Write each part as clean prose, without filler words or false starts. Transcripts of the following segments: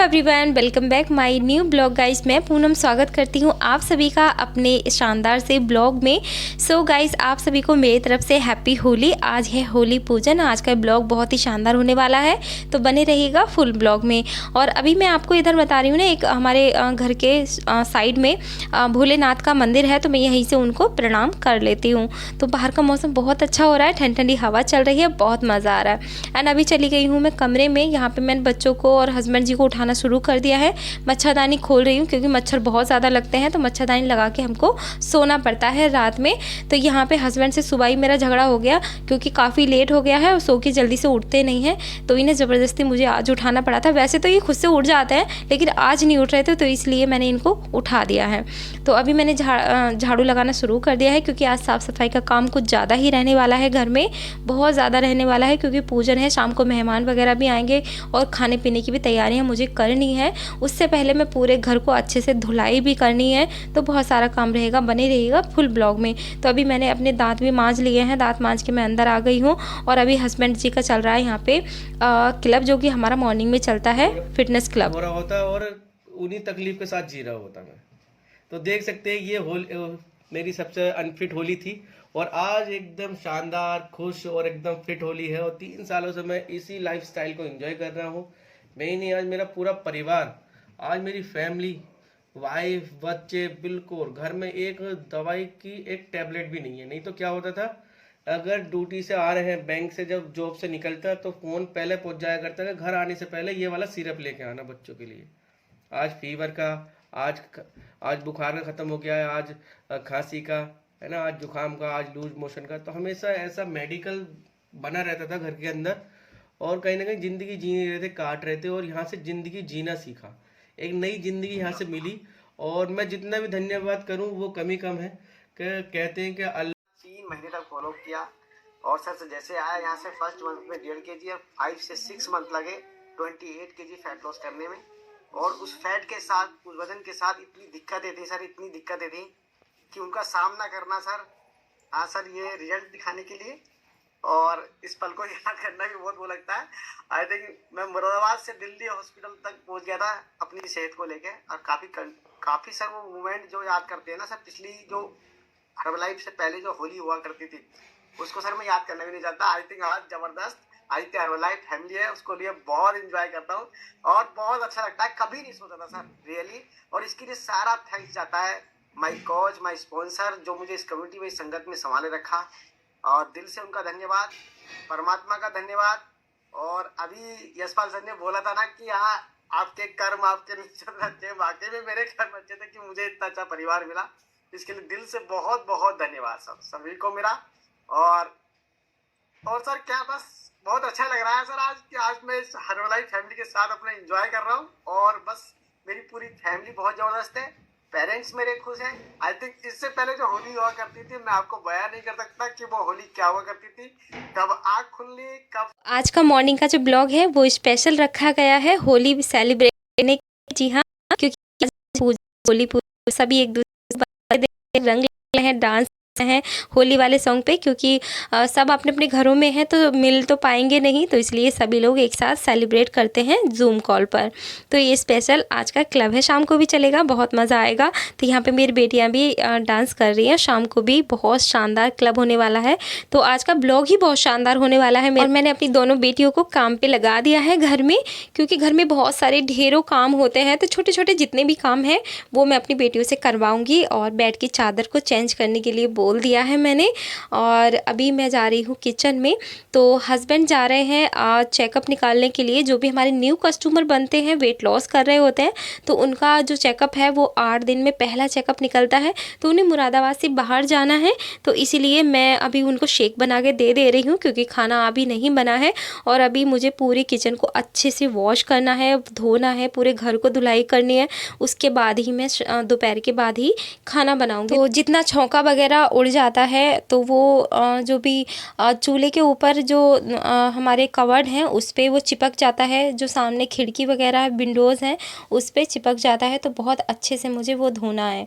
Everyone, welcome back my new blog guys. मैं पूनम स्वागत करती हूँ आप सभी का अपने शानदार से ब्लॉग में। सो गाइस, आप सभी को मेरी तरफ से हैप्पी होली। आज है होली पूजन। आज का ब्लॉग बहुत ही शानदार होने वाला है, तो बने रहिएगा फुल ब्लॉग में। और अभी मैं आपको इधर बता रही हूँ ना, एक हमारे घर के साइड में भोलेनाथ का मंदिर है, तो मैं यहीं से उनको प्रणाम कर लेती हूँ। तो बाहर का मौसम बहुत अच्छा हो रहा है, ठंडी ठंडी हवा चल रही है, बहुत मज़ा आ रहा है। एंड अभी चली गई हूँ मैं कमरे में। यहाँ पे मैंने बच्चों को और हस्बैंड जी को उठाना शुरू कर दिया है। मच्छरदानी खोल रही हूँ क्योंकि मच्छर बहुत ज़्यादा लगते हैं, तो मच्छरदानी लगा के हमको सोना पड़ता है रात में। तो यहाँ पे हस्बैंड से सुबह ही मेरा झगड़ा हो गया क्योंकि काफ़ी लेट हो गया है और सो के जल्दी से उठते नहीं हैं, तो इन्हें ज़बरदस्ती मुझे आज उठाना पड़ा था। वैसे तो ये खुद से उठ जाते हैं, लेकिन आज नहीं उठ रहे थे, तो इसलिए मैंने इनको उठा दिया है। तो अभी मैंने झाड़ू लगाना शुरू कर दिया है क्योंकि आज साफ़ सफाई का काम कुछ ज़्यादा ही रहने वाला है, घर में बहुत ज़्यादा रहने वाला है क्योंकि पूजन है। शाम को मेहमान वगैरह भी आएंगे और खाने पीने की भी तैयारियां मुझे करनी है। उससे पहले मैं पूरे घर को अच्छे से धुलाई भी करनी है, तो बहुत सारा काम रहेगा। बने रहिएगा फुल ब्लॉग में। तो अभी मैंने अपने दांत भी मांज लिए हैं, दांत मांज के मैं अंदर आ गई हूँ। और अभी हस्बैंड जी का चल रहा है यहाँ पे क्लब, जो कि हमारा मॉर्निंग में चलता है, फिटनेस क्लब हो रहा होता और उन्हीं तकलीफ के साथ जी रहा होता मैं। तो देख सकते हैं ये मेरी सबसे अनफिट होली थी और आज एकदम शानदार, खुश और एकदम फिट होली है। और 3 सालों से मैं इसी लाइफस्टाइल को एंजॉय कर रहा हूँ। मैं ही नहीं, आज मेरा पूरा परिवार, आज मेरी फैमिली, वाइफ, बच्चे, बिल्कुल घर में एक दवाई की एक टैबलेट भी नहीं है। नहीं तो क्या होता था, अगर ड्यूटी से आ रहे हैं, बैंक से जब जॉब से निकलता है, तो फोन पहले पहुंच जाया करता है घर आने से पहले, ये वाला सिरप लेके आना बच्चों के लिए। आज फीवर का, आज आज बुखार का खत्म हो गया है, आज खांसी का है ना, आज जुकाम का, आज लूज मोशन का। तो हमेशा ऐसा मेडिकल बना रहता था घर के अंदर और कहीं ना कहीं जिंदगी जी नहीं रहे थे, काट रहे थे। और यहाँ से जिंदगी जीना सीखा, एक नई जिंदगी यहाँ से मिली। और मैं जितना भी धन्यवाद करूँ वो कमी कम है। कहते हैं कि 3 महीने तक फॉलो किया और सर जैसे आया यहाँ से फर्स्ट मंथ में 1.5 kg और 5 से 6 मंथ लगे 28 kg फैट लॉस करने में। और उस फैट के साथ, उस वजन के साथ इतनी दिक्कतें थी सर, इतनी दिक्कतें थी कि उनका सामना करना सर। हाँ सर, ये रिजल्ट दिखाने के लिए और इस पल को याद करना भी बहुत वो लगता है। आई थिंक मैं मुरादाबाद से दिल्ली हॉस्पिटल तक पहुंच गया था अपनी सेहत को लेके। और काफी सर वो मोमेंट जो याद करते हैं ना सर, पिछली जो हर्बलाइफ से पहले जो होली हुआ करती थी, उसको सर मैं याद करना भी नहीं चाहता। आई थिंक आज जबरदस्त आदित्य हर्बलाइफ फैमिली है, उसको लिए बहुत एंजॉय करता हूँ और बहुत अच्छा लगता है। कभी नहीं सोचा था सर रियली। और इसके लिए सारा थैंक्स जाता है माई कोच, माई स्पॉन्सर, जो मुझे इस कम्युनिटी में, इस संगत में संभाले रखा। और दिल से उनका धन्यवाद, परमात्मा का धन्यवाद। और अभी यशपाल सर ने बोला था ना कि यहाँ आपके कर्म आपके निश्चित अच्छे, वाकई में मेरे कर्म अच्छे थे कि मुझे इतना अच्छा परिवार मिला। इसके लिए दिल से बहुत बहुत धन्यवाद सब सभी को मेरा। और सर क्या, बस बहुत अच्छा लग रहा है सर आज कि आज मैं इस हर्बलाइफ फैमिली के साथ अपना एंजॉय कर रहा हूँ। और बस मेरी पूरी फैमिली बहुत जबरदस्त है, पेरेंट्स मेरे खुश हैं। आई थिंक इससे पहले जो होली हुआ करती थी, मैं आपको बयान नहीं कर सकता कि वो होली क्या हुआ करती थी, कब आँख खुलनी, कब। आज का मॉर्निंग का जो ब्लॉग है वो स्पेशल रखा गया है होली सेलिब्रेट करने के। जी हाँ, क्योंकि होली सभी एक दूसरे रंग हैं, डांस हैं होली वाले सॉन्ग पे, क्योंकि सब अपने अपने घरों में हैं तो मिल तो पाएंगे नहीं, तो इसलिए सभी लोग एक साथ सेलिब्रेट करते हैं जूम कॉल पर। तो ये स्पेशल आज का क्लब है, शाम को भी चलेगा, बहुत मज़ा आएगा। तो यहाँ पे मेरी बेटियाँ भी डांस कर रही हैं, शाम को भी बहुत शानदार क्लब होने वाला है। तो आज का ब्लॉग ही बहुत शानदार होने वाला है। और मैंने अपनी दोनों बेटियों को काम पे लगा दिया है घर में, क्योंकि घर में बहुत सारे ढेरों काम होते हैं, तो छोटे छोटे जितने भी काम हैं वो मैं अपनी बेटियों से करवाऊँगी। और बेड की चादर को चेंज करने के लिए बोल दिया है मैंने। और अभी मैं जा रही हूँ किचन में। तो हस्बैंड जा रहे हैं चेकअप निकालने के लिए। जो भी हमारे न्यू कस्टमर बनते हैं, वेट लॉस कर रहे होते हैं, तो उनका जो चेकअप है वो 8 दिन में पहला चेकअप निकलता है। तो उन्हें मुरादाबाद से बाहर जाना है, तो इसीलिए मैं अभी उनको शेक बना के दे रही हूँ, क्योंकि खाना अभी नहीं बना है। और अभी मुझे पूरी किचन को अच्छे से वॉश करना है, धोना है, पूरे घर को धुलाई करनी है। उसके बाद ही मैं दोपहर के बाद ही खाना बनाऊँगी। तो जितना छौंका वगैरह उड़ जाता है तो वो जो भी चूल्हे के ऊपर जो हमारे कवर्ड हैं उस पे वो चिपक जाता है, जो सामने खिड़की वगैरह विंडोज़ हैं उस पे चिपक जाता है। तो बहुत अच्छे से मुझे वो धोना है।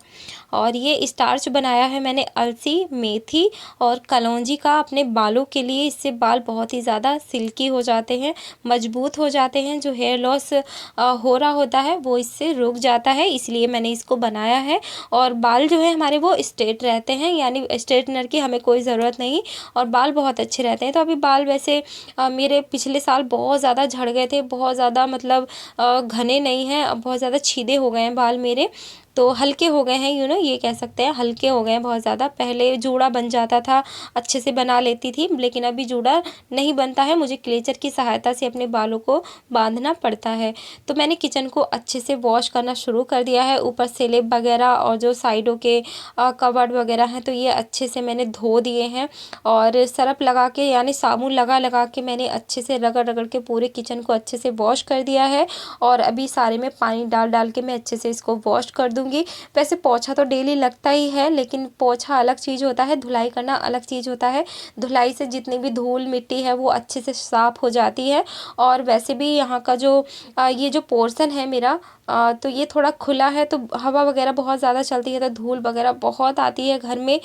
और ये स्टार्च बनाया है मैंने अलसी, मेथी और कलौंजी का अपने बालों के लिए। इससे बाल बहुत ही ज़्यादा सिल्की हो जाते हैं, मजबूत हो जाते हैं। जो हेयर लॉस हो रहा होता है वो इससे रुक जाता है, इसलिए मैंने इसको बनाया है। और बाल जो है हमारे वो स्ट्रेट रहते हैं, यानी स्ट्रेटनर की हमें कोई ज़रूरत नहीं, और बाल बहुत अच्छे रहते हैं। तो अभी बाल वैसे मेरे पिछले साल बहुत ज़्यादा झड़ गए थे, बहुत ज़्यादा मतलब घने नहीं हैं, अब बहुत ज़्यादा छीदे हो गए हैं बाल मेरे, तो हल्के हो गए हैं, ये कह सकते हैं हल्के हो गए हैं बहुत ज़्यादा। पहले जूड़ा बन जाता था, अच्छे से बना लेती थी, लेकिन अभी जूड़ा नहीं बनता है, मुझे क्लेचर की सहायता से अपने बालों को बांधना पड़ता है। तो मैंने किचन को अच्छे से वॉश करना शुरू कर दिया है, ऊपर सेलेब वगैरह और जो साइडों के कवर्ड वगैरह हैं तो ये अच्छे से मैंने धो दिए हैं। और सरफ लगा के यानी साबुन लगा के मैंने अच्छे से रगड़ के पूरे किचन को अच्छे से वॉश कर दिया है। और अभी सारे में पानी डाल के मैं अच्छे से इसको वॉश कर दूँगी। वैसे पोछा तो डेली लगता ही है, लेकिन पोछा अलग चीज़ होता है, धुलाई करना अलग चीज़ होता है। धुलाई से जितनी भी धूल मिट्टी है वो अच्छे से साफ़ हो जाती है। और वैसे भी यहाँ का जो ये जो पोर्शन है मेरा, तो ये थोड़ा खुला है, तो हवा वगैरह बहुत ज़्यादा चलती है तो धूल वगैरह बहुत आती है घर में,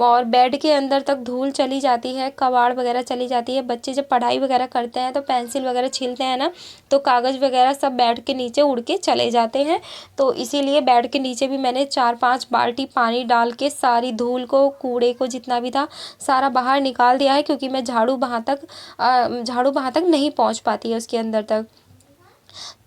और बेड के अंदर तक धूल चली जाती है, कबाड़ वगैरह चली जाती है। बच्चे जब पढ़ाई वगैरह करते हैं तो पेंसिल वगैरह छीलते हैं ना, तो कागज़ वगैरह सब बेड के नीचे उड़ के चले जाते हैं। तो इसीलिए बेड के नीचे भी मैंने 4-5 बाल्टी पानी डाल के सारी धूल को, कूड़े को, जितना भी था सारा बाहर निकाल दिया है, क्योंकि मैं झाड़ू वहाँ तक नहीं पहुँच पाती है उसके अंदर तक।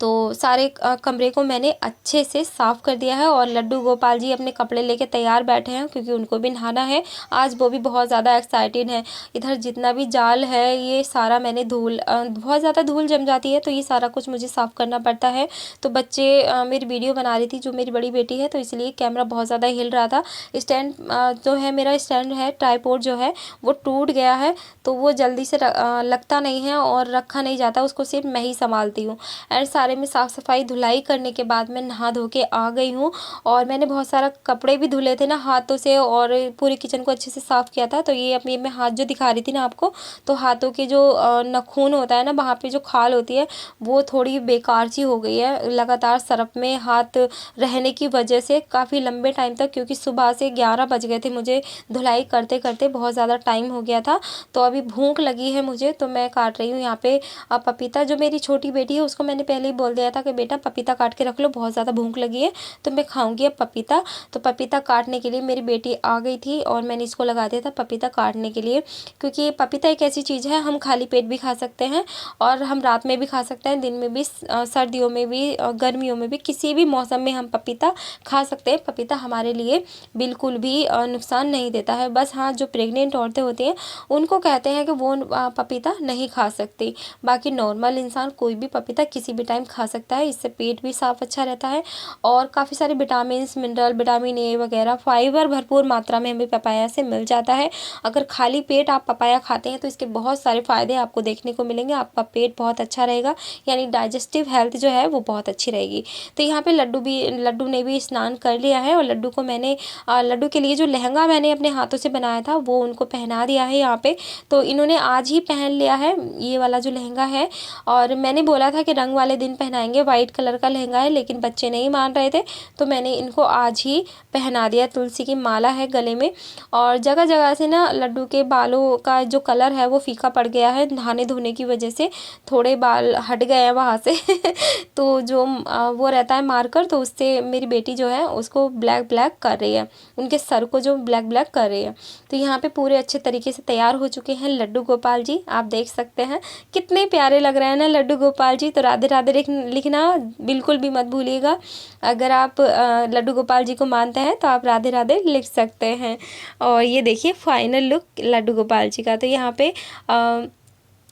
तो सारे कमरे को मैंने अच्छे से साफ़ कर दिया है। और लड्डू गोपाल जी अपने कपड़े लेके तैयार बैठे हैं, क्योंकि उनको भी नहाना है आज। वो भी बहुत ज़्यादा एक्साइटेड हैं। इधर जितना भी जाल है ये सारा मैंने बहुत ज़्यादा धूल जम जाती है, तो ये सारा कुछ मुझे साफ़ करना पड़ता है। तो बच्चे मेरी वीडियो बना रही थी, जो मेरी बड़ी बेटी है, तो इसलिए कैमरा बहुत ज़्यादा हिल रहा था। स्टैंड जो है मेरा स्टैंड है, ट्राइपॉड जो है वो टूट गया है, तो वो जल्दी से लगता नहीं है और रखा नहीं जाता, उसको सिर्फ मैं ही संभालती हूँ। एंड सारे में साफ़ सफाई धुलाई करने के बाद मैं नहा धो के आ गई हूँ। और मैंने बहुत सारा कपड़े भी धुले थे ना हाथों से, और पूरी किचन को अच्छे से साफ़ किया था। तो ये अपनी मैं हाथ जो दिखा रही थी ना आपको, तो हाथों के जो नाखून होता है ना, वहाँ पे जो खाल होती है वो थोड़ी बेकार सी हो गई है, लगातार सरफ में हाथ रहने की वजह से काफ़ी लंबे टाइम तक, क्योंकि सुबह से 11 बज गए थे मुझे धुलाई करते करते, बहुत ज़्यादा टाइम हो गया था। तो अभी भूख लगी है मुझे, तो मैं काट रही हूँ यहाँ पे पपीता। जो मेरी छोटी बेटी है उसको मैंने पहले ही बोल दिया था कि बेटा पपीता काट के रख लो, बहुत ज़्यादा भूख लगी है तो मैं खाऊंगी अब पपीता। तो पपीता काटने के लिए मेरी बेटी आ गई थी और मैंने इसको लगा दिया था पपीता काटने के लिए, क्योंकि पपीता एक ऐसी चीज़ है हम खाली पेट भी खा सकते हैं और हम रात में भी खा सकते हैं, दिन में भी, सर्दियों में भी, गर्मियों में भी, किसी भी मौसम में हम पपीता खा सकते हैं। पपीता हमारे लिए बिल्कुल भी नुकसान नहीं देता है। बस हाँ, जो प्रेग्नेंट औरतें होती हैं उनको कहते हैं कि वो पपीता नहीं खा सकती, बाकी नॉर्मल इंसान कोई भी पपीता किसी भी टाइम खा सकता है। इससे पेट भी साफ अच्छा रहता है और काफ़ी सारे विटामिन्स, मिनरल, विटामिन ए वगैरह, फाइबर भरपूर मात्रा में हमें पपाया से मिल जाता है। अगर खाली पेट आप पपाया खाते हैं तो इसके बहुत सारे फ़ायदे आपको देखने को मिलेंगे। आपका पेट बहुत अच्छा रहेगा, यानी डाइजेस्टिव हेल्थ जो है वो बहुत अच्छी रहेगी। तो यहाँ पे लड्डू ने भी स्नान कर लिया है और लड्डू को मैंने लड्डू के लिए जो लहंगा मैंने अपने हाथों से बनाया था वो उनको पहना दिया है यहाँ पे। तो इन्होंने आज ही पहन लिया है ये वाला जो लहंगा है, और मैंने बोला था कि रंग वाले दिन पहनाएंगे, वाइट कलर का लहंगा है, लेकिन बच्चे नहीं मान रहे थे तो मैंने इनको आज ही पहना दिया। तुलसी की माला है गले में, और जगह जगह से ना लड्डू के बालों का जो कलर है वो फीका पड़ गया है, नहाने धोने की वजह से थोड़े बाल हट गए हैं वहाँ से तो जो वो रहता है मार्कर, तो उससे मेरी बेटी जो है उसको ब्लैक कर रही है, उनके सर को जो ब्लैक कर रही है। तो यहाँ पे पूरे अच्छे तरीके से तैयार हो चुके हैं लड्डू गोपाल जी, आप देख सकते हैं कितने प्यारे लग रहे हैं ना लड्डू गोपाल जी। तो राधे राधे लिखना बिल्कुल भी मत भूलिएगा। अगर आप लड्डू गोपाल जी को मानते हैं तो आप राधे राधे लिख सकते हैं। और ये देखिए फाइनल लुक लड्डू गोपाल जी का। तो यहाँ पे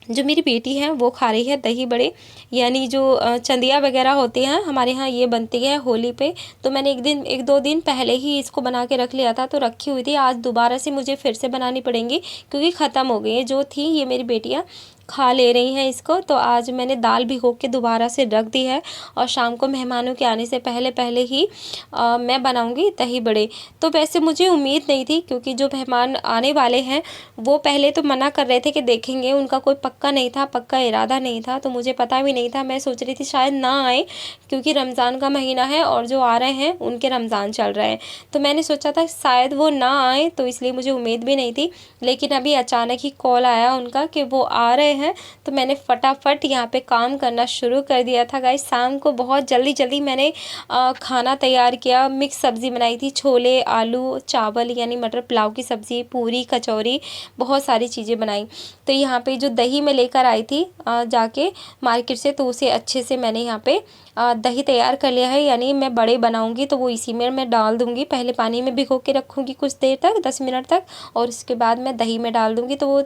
जो मेरी बेटी है वो खा रही है दही बड़े, यानी जो चंदिया वगैरह होती हैं हमारे यहाँ ये बनती है होली पे। तो मैंने एक दो दिन पहले ही इसको बना के रख लिया था, तो रखी हुई थी। आज दोबारा से मुझे फिर से बनानी पड़ेंगी क्योंकि ख़त्म हो गई है। जो थी ये मेरी बेटियाँ खा ले रही हैं इसको। तो आज मैंने दाल भिगो के दोबारा से रख दी है और शाम को मेहमानों के आने से पहले पहले ही मैं बनाऊंगी दही बड़े। तो वैसे मुझे उम्मीद नहीं थी, क्योंकि जो मेहमान आने वाले हैं वो पहले तो मना कर रहे थे कि देखेंगे, उनका कोई पक्का नहीं था, पक्का इरादा नहीं था। तो मुझे पता भी नहीं था, मैं सोच रही थी शायद ना आए, क्योंकि रमज़ान का महीना है और जो आ रहे हैं उनके रमज़ान चल रहे हैं। तो मैंने सोचा था शायद वो ना आए, तो इसलिए मुझे उम्मीद भी नहीं थी। लेकिन अभी अचानक ही कॉल आया उनका कि वो आ रहे हैं, तो मैंने फटाफट यहाँ पे काम करना शुरू कर दिया था गाइस। शाम को बहुत जल्दी जल्दी मैंने खाना तैयार किया। मिक्स सब्ज़ी बनाई थी, छोले, आलू, चावल यानी मटर पुलाव की सब्ज़ी, पूरी, कचौरी, बहुत सारी चीज़ें बनाई। तो यहाँ पे जो दही मैं लेकर आई थी जाके मार्केट से, तो उसे अच्छे से मैंने यहाँ पे दही तैयार कर लिया है। यानी मैं बड़े बनाऊंगी तो वो इसी में मैं डाल दूंगी। पहले पानी में भिगो के रखूंगी कुछ देर तक, 10 मिनट तक, और उसके बाद मैं दही में डाल दूंगी तो वो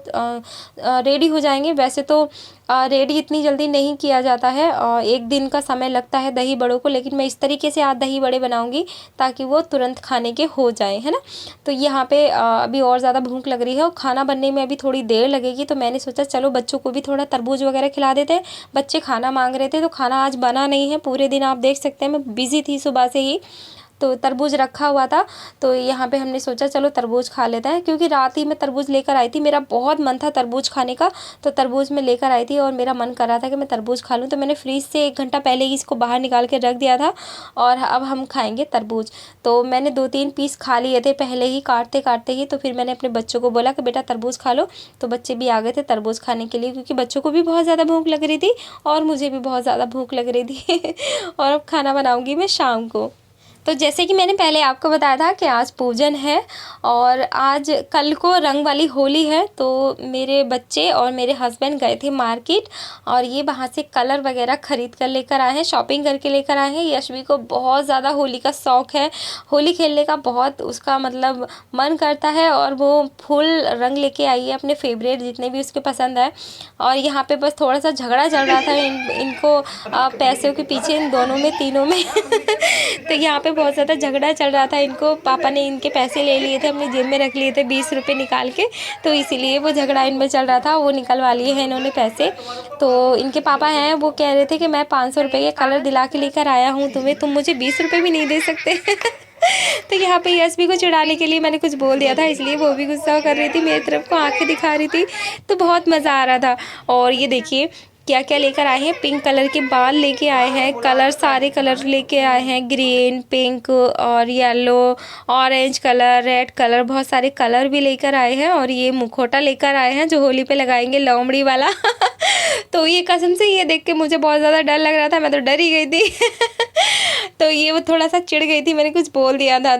रेडी हो जाएंगे। वैसे तो रेडी इतनी जल्दी नहीं किया जाता है, एक दिन का समय लगता है दही बड़ों को, लेकिन मैं इस तरीके से आज दही बड़े बनाऊंगी ताकि वो तुरंत खाने के हो जाए, है ना। तो यहाँ पे अभी और ज़्यादा भूख लग रही है और खाना बनने में अभी थोड़ी देर लगेगी। तो मैंने सोचा चलो बच्चों को भी थोड़ा तरबूज वगैरह खिला देते हैं। बच्चे खाना मांग रहे थे, तो खाना आज बना नहीं है पूरे दिन। आप देख सकते हैं मैं बिज़ी थी सुबह से ही, तो तरबूज रखा हुआ था। तो यहाँ पे हमने सोचा चलो तरबूज खा लेते हैं, क्योंकि रात ही मैं तरबूज लेकर आई थी। मेरा बहुत मन था तरबूज खाने का, तो तरबूज मैं लेकर आई थी और मेरा मन कर रहा था कि मैं तरबूज खा लूँ। तो मैंने फ्रीज से 1 घंटा पहले ही इसको बाहर निकाल के रख दिया था और अब हम खाएंगे तरबूज। तो मैंने 2-3 पीस खा लिए थे पहले ही, काटते काटते ही। तो फिर मैंने अपने बच्चों को बोला कि बेटा तरबूज खा लो। तो बच्चे भी आ गए थे तरबूज खाने के लिए, क्योंकि बच्चों को भी बहुत ज़्यादा भूख लग रही थी और मुझे भी बहुत ज़्यादा भूख लग रही थी और अब खाना बनाऊँगी मैं शाम को। तो जैसे कि मैंने पहले आपको बताया था कि आज पूजन है और आज कल को रंग वाली होली है। तो मेरे बच्चे और मेरे हस्बैंड गए थे मार्केट और ये वहाँ से कलर वगैरह ख़रीद कर लेकर आए हैं, शॉपिंग करके लेकर आए हैं। यशवी को बहुत ज़्यादा होली का शौक़ है, होली खेलने का बहुत उसका मतलब मन करता है और वो फुल रंग लेके आई है अपने फेवरेट जितने भी उसके पसंद है। और यहाँ पे बस थोड़ा सा झगड़ा चल रहा था इनको पैसों के पीछे, इन दोनों में, तीनों में तो यहाँ पे बहुत ज़्यादा झगड़ा चल रहा था। इनको पापा ने इनके पैसे ले लिए थे, अपनी जेब में रख लिए थे 20 रुपये निकाल के, तो इसीलिए वो झगड़ा इनमें चल रहा था। वो निकलवा लिए हैं इन्होंने पैसे। तो इनके पापा हैं, वो कह रहे थे कि मैं 500 रुपये के कलर दिला के लेकर आया हूँ तुम्हें, तुम मुझे 20 रुपये भी नहीं दे सकते तो यहाँ पे यशवी को चिढ़ाने के लिए मैंने कुछ बोल दिया था, इसलिए वो भी गुस्सा कर रही थी, मेरी तरफ को आंखें दिखा रही थी। तो बहुत मज़ा आ रहा था। और ये देखिए क्या क्या लेकर आए हैं, पिंक कलर के बाल लेके आए हैं, कलर सारे कलर लेके आए हैं, ग्रीन, पिंक और yellow, orange colour, red colour, बहुत सारे कलर भी लेकर आए हैं। और ये मुखौटा लेकर आए हैं जो होली पे लगाएंगे, लोमड़ी वाला तो ये कसम से ये देख के मुझे बहुत ज़्यादा डर लग रहा था, मैं तो डर ही गई थी तो ये वो थोड़ा सा चिढ़ गई थी, मैंने कुछ बोल दिया था।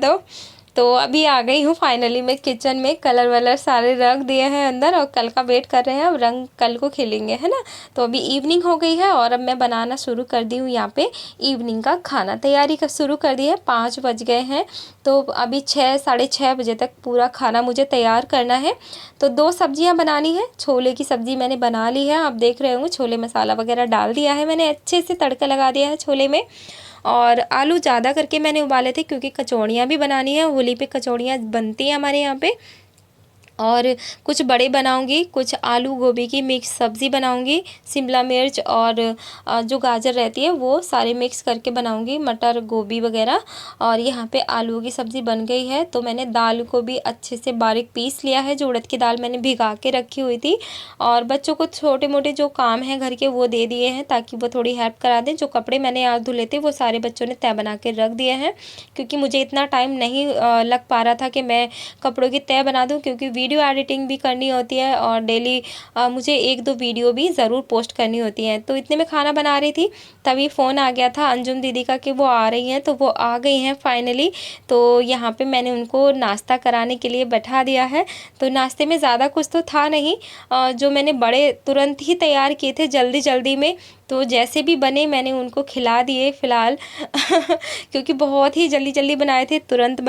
तो अभी आ गई हूँ फाइनली मैं किचन में, कलर वलर सारे रख दिए हैं अंदर और कल का वेट कर रहे हैं, अब रंग कल को खेलेंगे, है ना। तो अभी इवनिंग हो गई है और अब मैं बनाना शुरू कर दी हूँ यहाँ पे इवनिंग का खाना, तैयारी का शुरू कर दी है। 5 बज गए हैं, तो अभी 6 साढ़े 6 बजे तक पूरा खाना मुझे तैयार करना है। तो 2 सब्जियाँ बनानी है, छोले की सब्ज़ी मैंने बना ली है, आप देख रहे होंगे छोले मसाला वगैरह डाल दिया है मैंने, अच्छे से तड़का लगा दिया है छोले में। और आलू ज़्यादा करके मैंने उबाले थे क्योंकि कचौड़ियाँ भी बनानी है, होली पे कचौड़ियाँ बनती हैं हमारे यहाँ पे। और कुछ बड़े बनाऊंगी, कुछ आलू गोभी की मिक्स सब्ज़ी बनाऊंगी, शिमला मिर्च और जो गाजर रहती है वो सारे मिक्स करके बनाऊंगी, मटर गोभी वगैरह। और यहाँ पे आलू की सब्ज़ी बन गई है। तो मैंने दाल को भी अच्छे से बारीक पीस लिया है, जो उड़द की दाल मैंने भिगा के रखी हुई थी। और बच्चों को छोटे मोटे जो काम हैं घर के वो दे दिए हैं ताकि वो थोड़ी हेल्प करा दें। जो कपड़े मैंने आज धुले थे वो सारे बच्चों ने तय बना के रख दिए हैं, क्योंकि मुझे इतना टाइम नहीं लग पा रहा था कि मैं कपड़ों की तय बना दूँ, क्योंकि वीडियो एडिटिंग भी करनी होती है और डेली मुझे 1-2 वीडियो भी ज़रूर पोस्ट करनी होती हैं। तो इतने में खाना बना रही थी तभी फ़ोन आ गया था अंजुम दीदी का कि वो आ रही हैं। तो वो आ गई हैं फाइनली। तो यहाँ पे मैंने उनको नाश्ता कराने के लिए बैठा दिया है। तो नाश्ते में ज़्यादा कुछ तो था नहीं, जो मैंने बड़े तुरंत ही तैयार किए थे जल्दी जल्दी में, तो जैसे भी बने मैंने उनको खिला दिए फ़िलहाल क्योंकि बहुत ही जल्दी जल्दी बनाए थे, तुरंत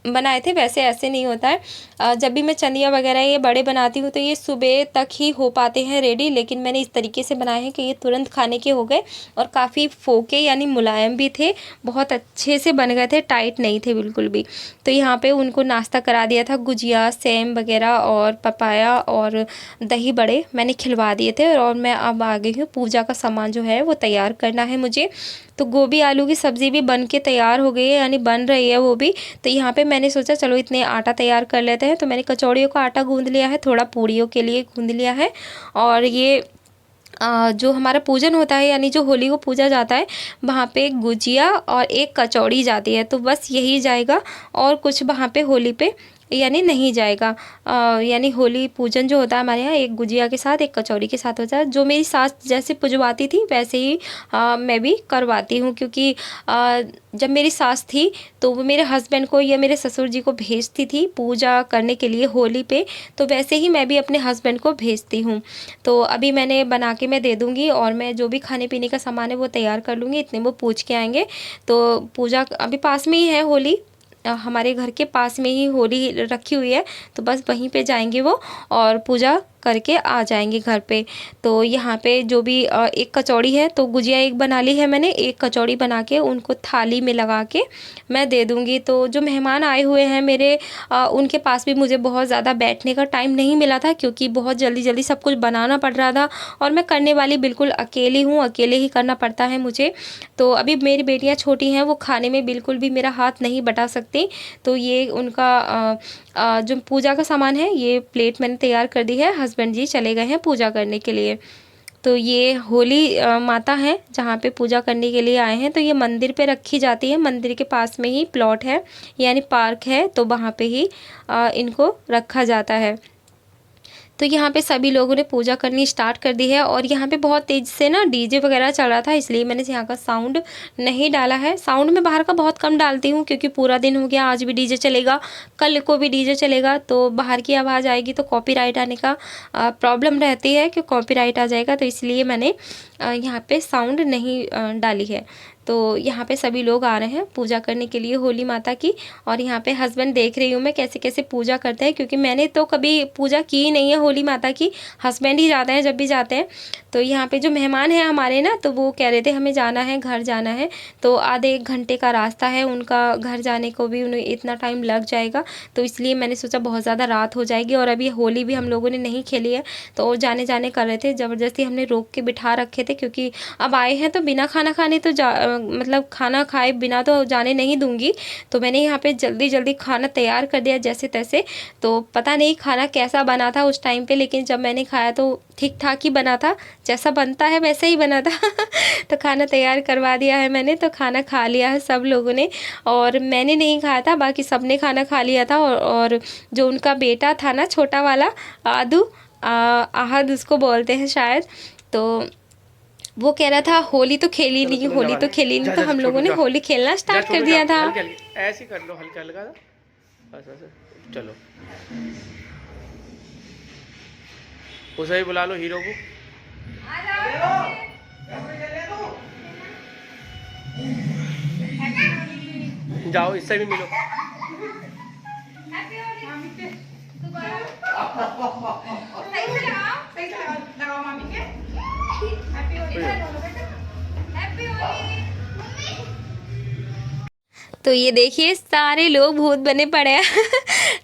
बनाए थे। वैसे ऐसे नहीं होता है, जब भी मैं चंदिया वगैरह ये बड़े बनाती हूँ तो ये सुबह तक ही हो पाते हैं रेडी, लेकिन मैंने इस तरीके से बनाए हैं कि ये तुरंत खाने के हो गए और काफ़ी फोके यानी मुलायम भी थे, बहुत अच्छे से बन गए थे, टाइट नहीं थे बिल्कुल भी। तो यहाँ पे उनको नाश्ता करा दिया था, गुजिया, सेम वगैरह और पपाया और दही बड़े मैंने खिलवा दिए थे। और मैं अब आ गई हूँ, पूजा का सामान जो है वो तैयार करना है मुझे। तो गोभी आलू की सब्ज़ी भी बन के तैयार हो गई है, यानी बन रही है वो भी। तो यहाँ पे मैंने सोचा चलो इतने आटा तैयार कर लेते हैं। तो मैंने कचौड़ियों का आटा गूँध लिया है, थोड़ा पूड़ियों के लिए गूँध लिया है। और ये जो हमारा पूजन होता है यानी जो होली को पूजा जाता है, वहाँ पे एक गुजिया और एक कचौड़ी जाती है, तो बस यही जाएगा और कुछ वहाँ पे होली पे यानी नहीं जाएगा। यानी होली पूजन जो होता है हमारे यहाँ एक गुजिया के साथ एक कचौड़ी के साथ होता है। जो मेरी सास जैसे पुजवाती थी वैसे ही मैं भी करवाती हूँ, क्योंकि जब मेरी सास थी तो वो मेरे हस्बैंड को या मेरे ससुर जी को भेजती थी पूजा करने के लिए होली पे, तो वैसे ही मैं भी अपने हस्बैंड को भेजती हूँ। तो अभी मैंने बना के मैं दे दूँगी और मैं जो भी खाने पीने का सामान है वो तैयार कर लूँगी, इतने वो पूछ के आएंगे। तो पूजा अभी पास में ही है होली, हमारे घर के पास में ही होली रखी हुई है, तो बस वहीं पे जाएंगे वो और पूजा करके आ जाएंगे घर पे। तो यहाँ पे जो भी एक कचौड़ी है, तो गुजिया एक बना ली है मैंने, एक कचौड़ी बना के उनको थाली में लगा के मैं दे दूँगी। तो जो मेहमान आए हुए हैं मेरे, उनके पास भी मुझे बहुत ज़्यादा बैठने का टाइम नहीं मिला था, क्योंकि बहुत जल्दी जल्दी सब कुछ बनाना पड़ रहा था और मैं करने वाली बिल्कुल अकेली हूँ, अकेले ही करना पड़ता है मुझे। तो अभी मेरी बेटियाँ छोटी हैं, वो खाने में बिल्कुल भी मेरा हाथ नहीं बटा सकती। तो ये उनका जो पूजा का सामान है ये प्लेट मैंने तैयार कर दी है, हस्बैंड जी चले गए हैं पूजा करने के लिए। तो ये होली माता हैं जहाँ पे पूजा करने के लिए आए हैं, तो ये मंदिर पे रखी जाती है, मंदिर के पास में ही प्लॉट है यानी पार्क है, तो वहाँ पे ही इनको रखा जाता है। तो यहाँ पे सभी लोगों ने पूजा करनी स्टार्ट कर दी है और यहाँ पे बहुत तेज़ से ना डीजे वगैरह चल रहा था, इसलिए मैंने यहाँ का साउंड नहीं डाला है। साउंड मैं बाहर का बहुत कम डालती हूँ, क्योंकि पूरा दिन हो गया, आज भी डीजे चलेगा, कल को भी डीजे चलेगा, तो बाहर की आवाज़ आएगी तो कॉपीराइट आने का प्रॉब्लम रहती है कि कॉपीराइट आ जाएगा, तो इसलिए मैंने यहाँ पे साउंड नहीं डाली है। तो यहाँ पे सभी लोग आ रहे हैं पूजा करने के लिए होली माता की, और यहाँ पे हस्बैंड देख रही हूँ मैं कैसे कैसे पूजा करते हैं, क्योंकि मैंने तो कभी पूजा की नहीं है होली माता की, हस्बैंड ही जाते हैं जब भी जाते हैं। तो यहाँ पे जो मेहमान हैं हमारे ना, तो वो कह रहे थे हमें जाना है, घर जाना है, तो आधे एक घंटे का रास्ता है उनका, घर जाने को भी उन्हें इतना टाइम लग जाएगा। तो इसलिए मैंने सोचा बहुत ज़्यादा रात हो जाएगी और अभी होली भी हम लोगों ने नहीं खेली है, तो और जाने जाने कर रहे थे, ज़बरदस्ती हमने रोक के बिठा रखे थे, क्योंकि अब आए हैं तो बिना खाना खाने तो मतलब खाना खाए बिना तो जाने नहीं दूंगी। तो मैंने यहाँ पे जल्दी जल्दी खाना तैयार कर दिया जैसे तैसे। तो पता नहीं खाना कैसा बना था उस टाइम पे, लेकिन जब मैंने खाया तो ठीक ठाक ही बना था, जैसा बनता है वैसे ही बना था। तो खाना तैयार करवा दिया है मैंने, तो खाना खा लिया है सब लोगों ने, और मैंने नहीं खाया था, बाकी सब ने खाना खा लिया था। और जो उनका बेटा था ना छोटा वाला, आदू, आहद उसको बोलते हैं शायद, तो वो कह रहा था होली तो खेली नहीं, होली तो खेली नहीं, तो हम लोगों ने होली खेलना स्टार्ट कर दिया था। ऐसे कर लो, हल्का हल्का बस बस, चलो उसे ही बुला लो, हीरो को। जाओ इससे भी मिलो। तो ये देखिए सारे लोग भूत बने पड़े हैं।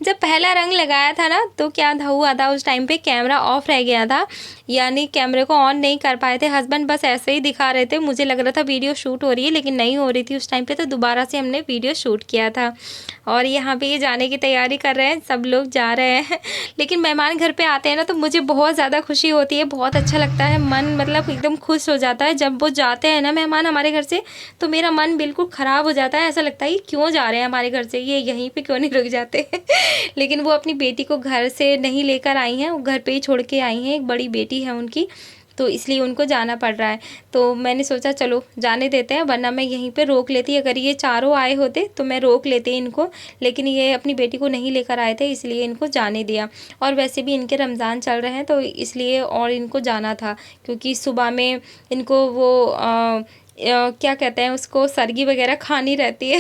जब पहला रंग लगाया था ना, तो क्या हुआ था उस टाइम पे कैमरा ऑफ रह गया था, यानी कैमरे को ऑन नहीं कर पाए थे। हस्बैंड बस ऐसे ही दिखा रहे थे, मुझे लग रहा था वीडियो शूट हो रही है, लेकिन नहीं हो रही थी उस टाइम पे, तो दोबारा से हमने वीडियो शूट किया था। और यहाँ पे ये जाने की तैयारी कर रहे हैं, सब लोग जा रहे हैं। लेकिन मेहमान घर पे आते हैं ना, तो मुझे बहुत ज़्यादा खुशी होती है, बहुत अच्छा लगता है, मन मतलब एकदम खुश हो जाता है। जब वो जाते हैं ना मेहमान हमारे घर से, तो मेरा मन बिल्कुल ख़राब हो जाता है, ऐसा लगता है क्यों जा रहे हैं हमारे घर से, ये यहीं पे क्यों नहीं रुक जाते। लेकिन वो अपनी बेटी को घर से नहीं लेकर आई हैं, वो घर पे ही छोड़ के आई हैं, एक बड़ी बेटी है उनकी, तो इसलिए उनको जाना पड़ रहा है। तो मैंने सोचा चलो जाने देते हैं, वरना मैं यहीं पे रोक लेती, अगर ये चारों आए होते तो मैं रोक लेती इनको, लेकिन ये अपनी बेटी को नहीं लेकर आए थे, इसलिए इनको जाने दिया। और वैसे भी इनके रमज़ान चल रहे हैं, तो इसलिए और इनको जाना था, क्योंकि सुबह में इनको वो क्या कहते हैं उसको, सरगी वगैरह खानी रहती है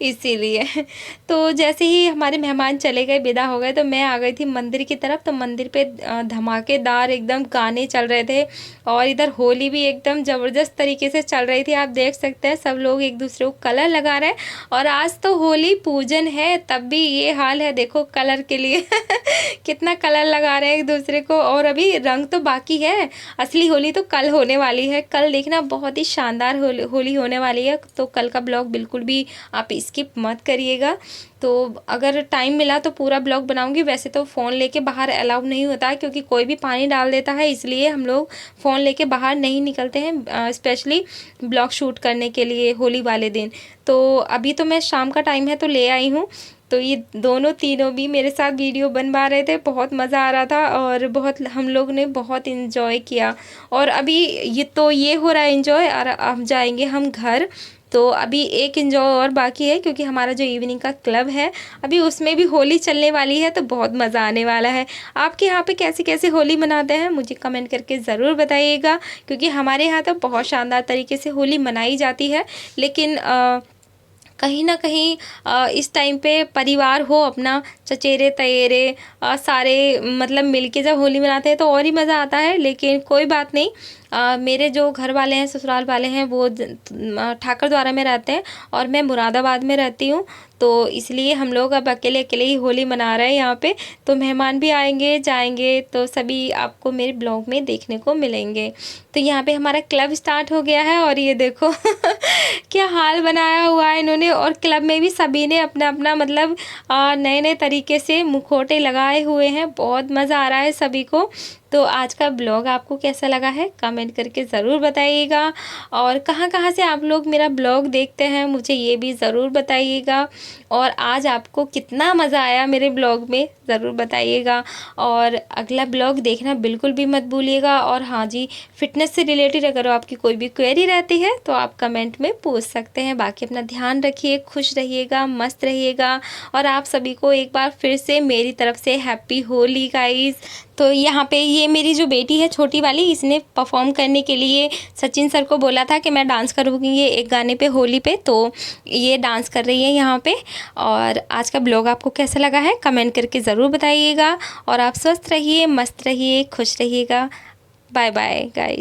इसीलिए। तो जैसे ही हमारे मेहमान चले गए, विदा हो गए, तो मैं आ गई थी मंदिर की तरफ। तो मंदिर पे धमाकेदार एकदम गाने चल रहे थे और इधर होली भी एकदम ज़बरदस्त तरीके से चल रही थी। आप देख सकते हैं सब लोग एक दूसरे को कलर लगा रहे हैं। और आज तो होली पूजन है, तब भी ये हाल है, देखो कलर के लिए कितना कलर लगा रहे हैं एक दूसरे को। और अभी रंग तो बाकी है, असली होली तो कल होने वाली है। कल देखना बहुत ही शानदार होली होने वाली है। तो कल का ब्लॉग बिल्कुल भी आप स्किप मत करिएगा। तो अगर टाइम मिला तो पूरा ब्लॉग बनाऊंगी। वैसे तो फ़ोन लेके बाहर अलाउ नहीं होता है, क्योंकि कोई भी पानी डाल देता है, इसलिए हम लोग फ़ोन लेके बाहर नहीं निकलते हैं, स्पेशली ब्लॉग शूट करने के लिए होली वाले दिन। तो अभी तो मैं शाम का टाइम है तो ले आई हूँ। तो ये दोनों तीनों भी मेरे साथ वीडियो बनवा रहे थे, बहुत मज़ा आ रहा था और बहुत हम लोग ने बहुत इन्जॉय किया। और अभी ये हो रहा है इन्जॉय, और अब जाएंगे हम घर। तो अभी एक एंजॉय और बाकी है, क्योंकि हमारा जो इवनिंग का क्लब है अभी उसमें भी होली चलने वाली है, तो बहुत मज़ा आने वाला है। आपके यहाँ पे कैसे कैसे होली मनाते हैं मुझे कमेंट करके ज़रूर बताइएगा, क्योंकि हमारे यहाँ तो बहुत शानदार तरीके से होली मनाई जाती है। लेकिन कहीं ना कहीं इस टाइम पे परिवार हो अपना, चचेरे तयेरे सारे मतलब मिलके जब होली मनाते हैं तो और ही मज़ा आता है। लेकिन कोई बात नहीं, मेरे जो घर वाले हैं, ससुराल वाले हैं, वो ठाकर द्वारा में रहते हैं और मैं मुरादाबाद में रहती हूँ। तो इसलिए हम लोग अब अकेले अकेले ही होली मना रहे हैं यहाँ पे। तो मेहमान भी आएंगे जाएंगे, तो सभी आपको मेरे ब्लॉग में देखने को मिलेंगे। तो यहाँ पे हमारा क्लब स्टार्ट हो गया है और ये देखो क्या हाल बनाया हुआ है इन्होंने। और क्लब में भी सभी ने अपना अपना मतलब नए नए तरीके से मुखौटे लगाए हुए हैं। बहुत मज़ा आ रहा है सभी को। तो आज का ब्लॉग आपको कैसा लगा है कमेंट करके ज़रूर बताइएगा। और कहाँ कहाँ से आप लोग मेरा ब्लॉग देखते हैं मुझे ये भी ज़रूर बताइएगा। और आज आपको कितना मज़ा आया मेरे ब्लॉग में ज़रूर बताइएगा। और अगला ब्लॉग देखना बिल्कुल भी मत भूलिएगा। और हाँ जी, फिटनेस से रिलेटेड अगर आपकी कोई भी क्वेरी रहती है तो आप कमेंट में पूछ सकते हैं। बाकी अपना ध्यान रखिए, खुश रहिएगा, मस्त रहिएगा। और आप सभी को एक बार फिर से मेरी तरफ से हैप्पी होली गाइस। तो यहाँ पे ये मेरी जो बेटी है छोटी वाली, इसने परफॉर्म करने के लिए सचिन सर को बोला था कि मैं डांस करूँगी एक गाने पे होली पे, तो ये डांस कर रही है यहाँ पे। और आज का ब्लॉग आपको कैसा लगा है कमेंट करके ज़रूर बताइएगा। और आप स्वस्थ रहिए, मस्त रहिए, खुश रहिएगा। Bye bye guys.